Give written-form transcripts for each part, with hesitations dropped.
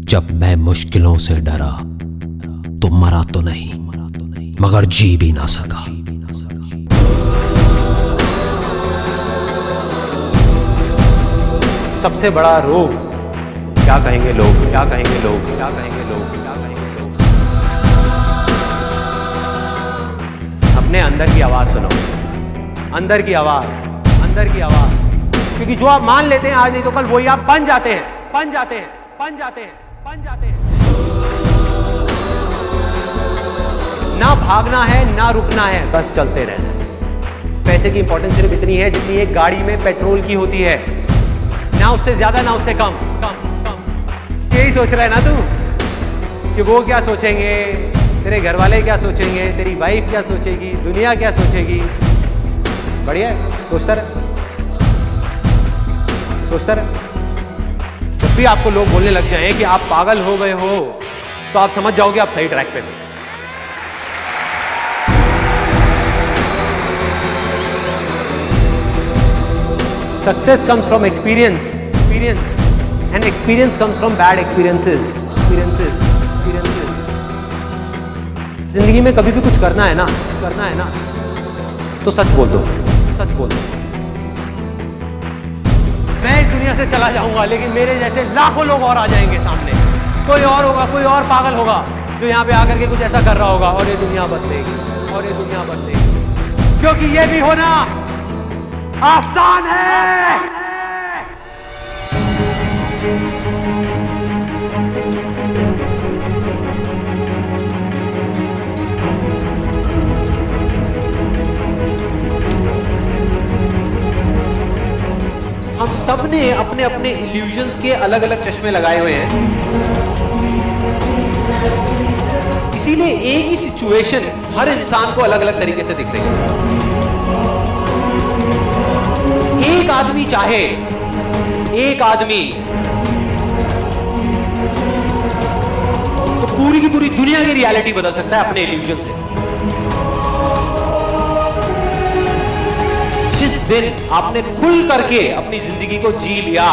जब मैं मुश्किलों से डरा तो मरा तो नहीं मगर जी भी ना सका। सबसे बड़ा रोग क्या कहेंगे लोग, क्या कहेंगे लोग, क्या कहेंगे लोग, क्या कहेंगे लोग। अपने अंदर की आवाज सुनो, अंदर की आवाज, अंदर की आवाज। क्योंकि जो आप मान लेते हैं आज नहीं तो कल वही आप बन जाते हैं, बन जाते हैं, बन जाते हैं, बन जाते हैं। ना भागना है ना रुकना है, बस चलते रहना है। पैसे की इंपॉर्टेंस सिर्फ इतनी है जितनी एक गाड़ी में पेट्रोल की होती है, ना उससे ज्यादा ना उससे कम। यही सोच रहा है ना तू कि वो क्या सोचेंगे, तेरे घर वाले क्या सोचेंगे, तेरी वाइफ क्या सोचेगी, दुनिया क्या सोचेगी। बढ़िया है, सोचता रहे, सोचता रहे। जब भी आपको लोग बोलने लग जाएं कि आप पागल हो गए हो तो आप समझ जाओगे आप सही ट्रैक पे हो। Success comes from experience, and experience comes from bad experiences. जिंदगी में कभी भी कुछ करना है ना, तो सच बोल दो, सच बोल दो। मैं इस दुनिया से चला जाऊंगा लेकिन मेरे जैसे लाखों लोग और आ जाएंगे सामने। कोई और होगा, कोई और पागल होगा जो यहाँ पे आकर के कुछ ऐसा कर रहा होगा और ये दुनिया बदलेगी, और ये दुनिया बदलेगी। क्योंकि ये भी होना आसान है। हम सब ने अपने अपने इल्यूजन्स के अलग अलग चश्मे लगाए हुए हैं, इसीलिए एक ही सिचुएशन हर इंसान को अलग अलग तरीके से दिख रही है। एक आदमी चाहे, एक आदमी तो पूरी की पूरी दुनिया की रियलिटी बदल सकता है अपने इल्यूजन से। जिस दिन आपने खुल करके अपनी जिंदगी को जी लिया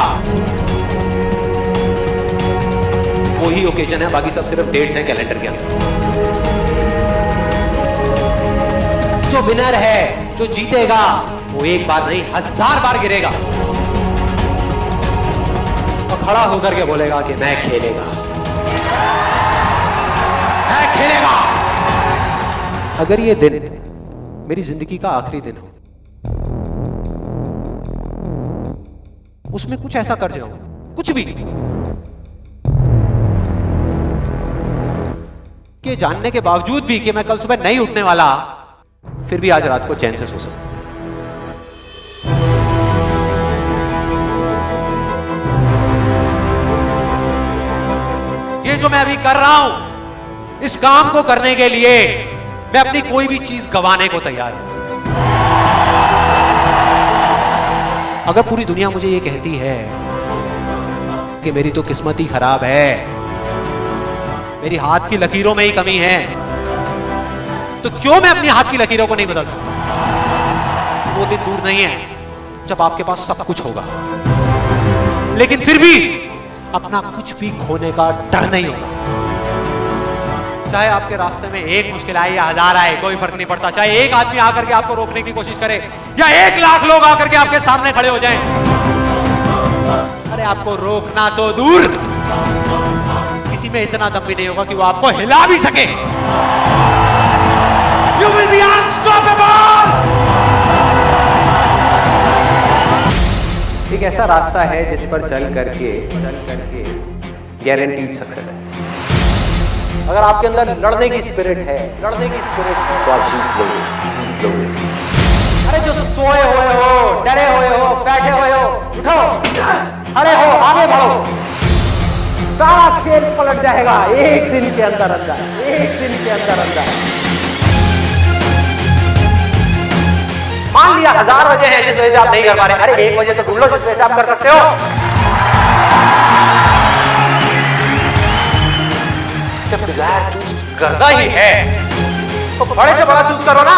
वही ओकेजन है, बाकी सब सिर्फ डेट्स हैं कैलेंडर के अंदर। जो विनर है, जो जीतेगा, वो एक बार नहीं 1000 बार गिरेगा और खड़ा होकर के बोलेगा कि मैं खेलेगा, मैं खेलेगा। अगर ये दिन मेरी जिंदगी का आखिरी दिन हो, उसमें कुछ ऐसा कर जाऊं, कुछ भी कि जानने के बावजूद भी कि मैं कल सुबह नहीं उठने वाला, फिर भी आज रात को चैन से सो सकूं। ये जो मैं अभी कर रहा हूं, इस काम को करने के लिए मैं अपनी कोई भी चीज गंवाने को तैयार हूं। अगर पूरी दुनिया मुझे ये कहती है कि मेरी तो किस्मत ही खराब है, मेरी हाथ की लकीरों में ही कमी है, तो क्यों मैं अपनी हाथ की लकीरों को नहीं बदल सकता? वो दिन दूर नहीं है जब आपके पास सब कुछ होगा, लेकिन फिर भी अपना कुछ भी खोने का डर नहीं होगा। चाहे आपके रास्ते में एक मुश्किल आए या 1000 आए, कोई फर्क नहीं पड़ता। चाहे एक आदमी आकर के आपको रोकने की कोशिश करे या 1 लाख लोग आकर के आपके सामने खड़े हो जाएं, अरे आपको रोकना तो दूर, किसी में इतना दम भी नहीं होगा कि वो आपको हिला भी सके। You will be unstoppable! एक ऐसा रास्ता है जिस पर चल करके गारंटीड सक्सेस है। अगर आपके अंदर लड़ने की स्पिरिट है, तो आप जीत लोगे। अरे जो सोए हुए हो, डरे हुए हो, बैठे हुए हो, उठो, अरे हो, आगे बढ़ो। सारा खेल पलट जाएगा एक दिन के अंदर अंदर, एक दिन के अंदर अंदर। मान लिया 1000 वजह है जिस वजह से आप नहीं कर पा रहे, अरे 1 वजह तो ढूंढ लो जिस वजह से आप कर सकते हो। जब डिजायर चूज करना ही है तो बड़े से बड़ा चूज करो ना,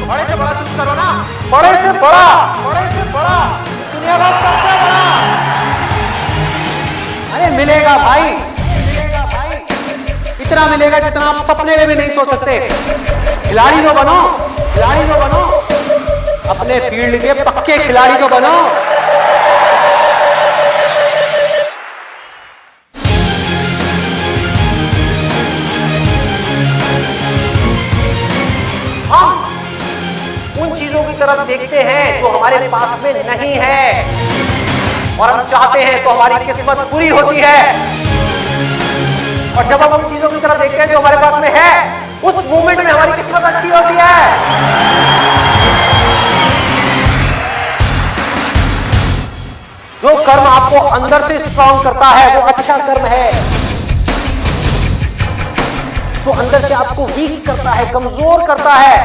बड़े से बड़ा चूज करो ना, बड़े से बड़ा, बड़े से बड़ा, दुनिया का सबसे बड़ा। मिलेगा भाई, मिलेगा भाई, इतना मिलेगा जितना आप सपने में भी नहीं सोच सकते। खिलाड़ी तो बनो, खिलाड़ी तो बनो, अपने फील्ड के पक्के खिलाड़ी तो बनो। हम उन चीजों की तरफ देखते हैं जो हमारे पास में नहीं है, और हम चाहते हैं तो हमारी किस्मत पूरी होती है। और जब हम उन चीजों की तरफ देखते हैं जो हमारे पास में है, उस मोमेंट में हमारी किस्मत अच्छी होती है। जो कर्म आपको अंदर से स्ट्रांग करता है वो अच्छा कर्म है। जो अंदर से आपको वीक करता है, कमजोर करता है,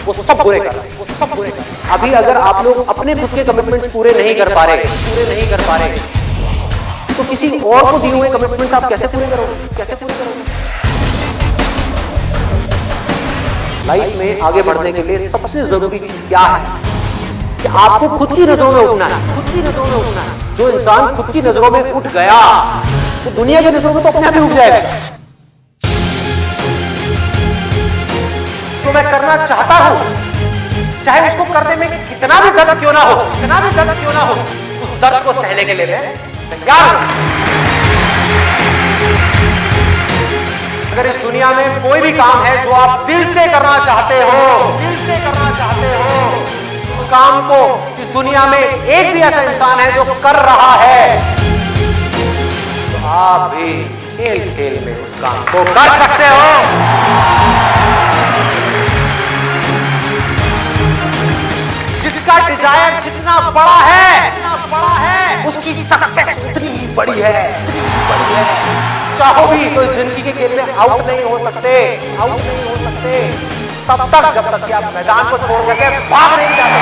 वो सब बुरे कर रहे हैं, वो सब बुरे कर रहे हैं। अभी अगर आप लोग अपने खुद के कमिटमेंट्स पूरे नहीं कर पा रहे, तो किसी और को दिए हुए कमिटमेंट्स आप कैसे पूरे करोगे, कैसे पूरे करोगे? लाइफ में आगे बढ़ने के लिए सबसे जरूरी चीज क्या है कि आपको खुद की नजरों में उठना है, खुद की नजरों में उठना है। जो इंसान खुद की नजरों में उठ गया तो दुनिया की नजरों में तो अपने आप ही उठ जाएगा। तो मैं करना चाहता हूं, चाहे उसको करने में कितना भी दर्द क्यों ना हो, कितना भी दर्द क्यों ना हो, उस दर्द को सहने के लिए मैं तैयार हूं। अगर इस दुनिया में कोई भी काम है जो आप दिल से करना चाहते हो, दिल से करना चाहते हो, उस काम को इस दुनिया में एक भी ऐसा इंसान है जो कर रहा है, तो आप भी खेल खेल में उस काम को कर सकते हो। जिसका डिजायर जितना बड़ा है, उसकी सक्सेस उतनी बड़ी है, उतनी बड़ी है। चाहो भी तो इस जिंदगी के खेल में आउट नहीं हो सकते, आउट नहीं हो सकते तब तक जब तक कि आप मैदान को छोड़ करके भाग नहीं जाते।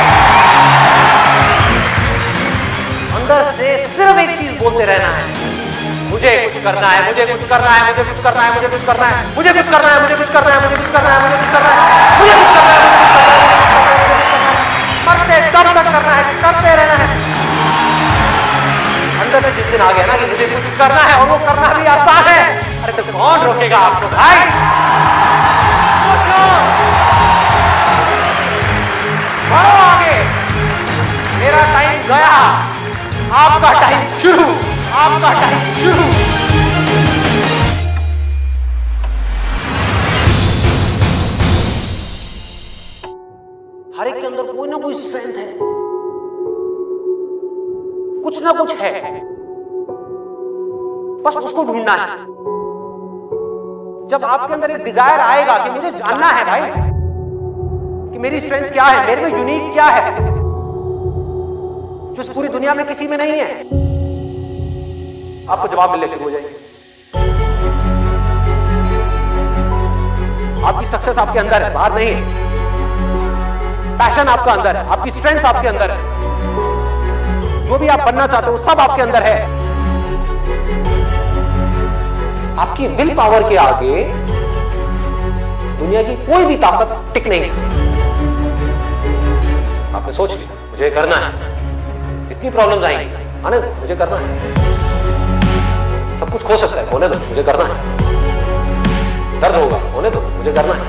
अंदर से सिर्फ एक चीज बोलते रहना है, मुझे कुछ करना है, मुझे कुछ करना है, मुझे कुछ करना है, मुझे कुछ करना है, मुझे कुछ करना है, मुझे कुछ करना है, मुझे कुछ करना है, मुझे कुछ करना है, मुझे कुछ करना है, करते तब तक करना है, करते रहना है। अंदर से जिस दिन आ गया ना कि मुझे कुछ करना है और वो करना भी आसान है, अरे तो कौन रोकेगा आपको भाई? बढ़ो आगे, मेरा टाइम गया, आपका टाइम शुरू, आपका टाइम शुरू। हर एक के अंदर कोई ना कोई स्ट्रेंथ है, कुछ ना कुछ है, बस उसको ढूंढना है। जब आपके अंदर एक डिजायर आएगा कि मुझे जानना है भाई कि मेरी स्ट्रेंथ क्या है, मेरे में यूनिक क्या है जो इस पूरी दुनिया में किसी में नहीं है, आपको जवाब मिलने शुरू हो जाएंगे। आपकी सक्सेस आपके अंदर है, बाहर नहीं है। पैशन आपका अंदर है, आपकी स्ट्रेंथ आपके अंदर है, जो भी आप बनना चाहते हो सब आपके अंदर है। आपकी विल पावर के आगे दुनिया की कोई भी ताकत टिक नहीं सकती। आपने सोच लिया मुझे करना है, इतनी प्रॉब्लम्स आएंगी, आने दो, मुझे करना है। सब कुछ खो सकता है, होने दो, मुझे करना है। दर्द होगा, होने दो, मुझे करना है।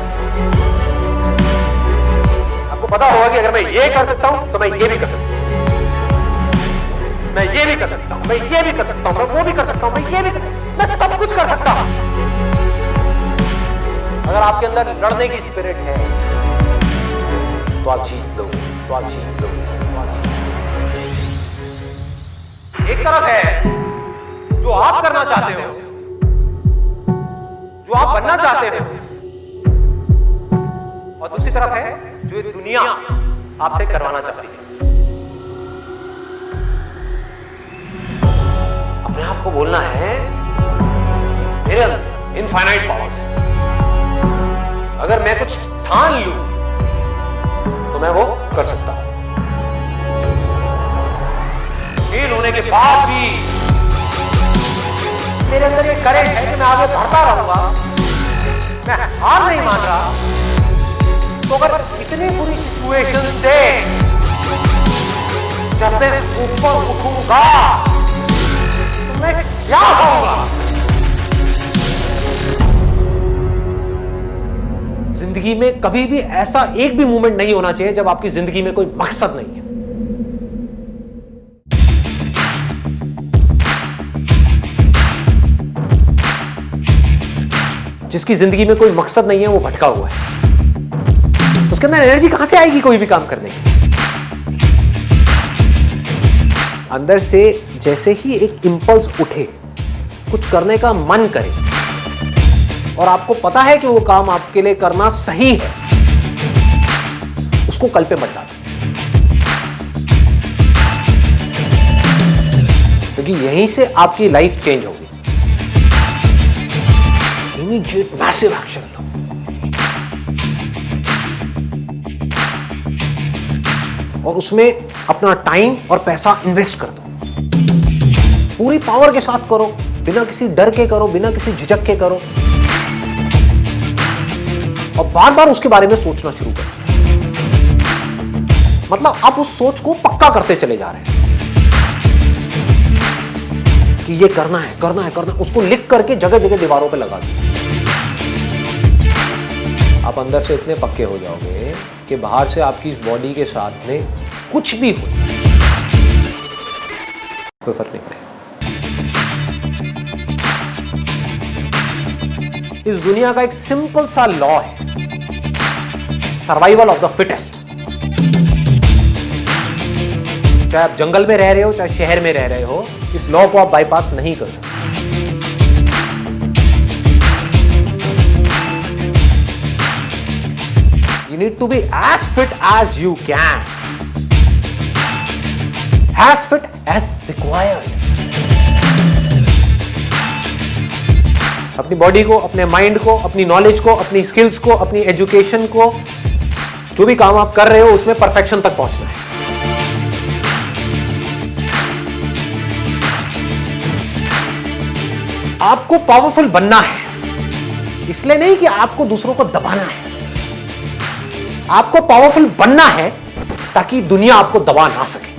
आपको पता होगा कि अगर मैं ये कर सकता हूं तो मैं ये भी कर सकता हूं, मैं ये भी कर सकता हूं, मैं ये भी कर सकता हूं, मैं वो भी कर सकता हूं, मैं ये भी मैं सब कुछ कर सकता हूं। अगर आपके अंदर लड़ने की स्पिरिट है तो आप जीत लोगे, तो आप जीत लोगे। एक तरफ है जो आप करना चाहते हो, जो आप बनना चाहते हो, और दूसरी तरफ है जो ये दुनिया आपसे करवाना चाहती है। अपने आप को बोलना है मेरे अंदर इनफाइनाइट पावर्स है, अगर मैं कुछ ठान लूं तो मैं वो कर सकता हूं। फेल होने के बाद भी मेरे अंदर ये करेंट है कि मैं आगे बढ़ता रहूंगा, मैं हार नहीं मान रहा। तो अगर इतनी बुरी सिचुएशन से जब मैं ऊपर उठूंगा तो में क्या होगा। जिंदगी में कभी भी ऐसा एक भी मोमेंट नहीं होना चाहिए जब आपकी जिंदगी में कोई मकसद नहीं है। जिसकी जिंदगी में कोई मकसद नहीं है वो भटका हुआ है। उसके अंदर एनर्जी कहां से आएगी कोई भी काम करने की। अंदर से जैसे ही एक इंपल्स उठे, कुछ करने का मन करे और आपको पता है कि वो काम आपके लिए करना सही है, उसको कल पे मत डालो, क्योंकि यहीं से आपकी लाइफ चेंज होगी। इमीडिएट मैसिव एक्शन लो। और उसमें अपना टाइम और पैसा इन्वेस्ट कर दो। पूरी पावर के साथ करो, बिना किसी डर के करो, बिना किसी झिझक के करो, और बार बार उसके बारे में सोचना शुरू करो। मतलब आप उस सोच को पक्का करते चले जा रहे हैं कि ये करना है, करना है, करना है। उसको लिख करके जगह जगह दीवारों पे लगा दो। आप अंदर से इतने पक्के हो जाओगे कि बाहर से आपकी इस बॉडी के साथ में कुछ भी हो, कोई फर्क नहीं पड़ेगा। इस दुनिया का एक सिंपल सा लॉ है, सर्वाइवल ऑफ द फिटेस्ट। चाहे आप जंगल में रह रहे हो, चाहे शहर में रह रहे हो, इस लॉ को आप बाईपास नहीं कर सकते। You need to be as fit as you can, as fit as required. अपनी बॉडी को, अपने माइंड को, अपनी नॉलेज को, अपनी स्किल्स को, अपनी एजुकेशन को, जो भी काम आप कर रहे हो उसमें परफेक्शन तक पहुंचना है। आपको पावरफुल बनना है, इसलिए नहीं कि आपको दूसरों को दबाना है। आपको पावरफुल बनना है ताकि दुनिया आपको दबा ना सके।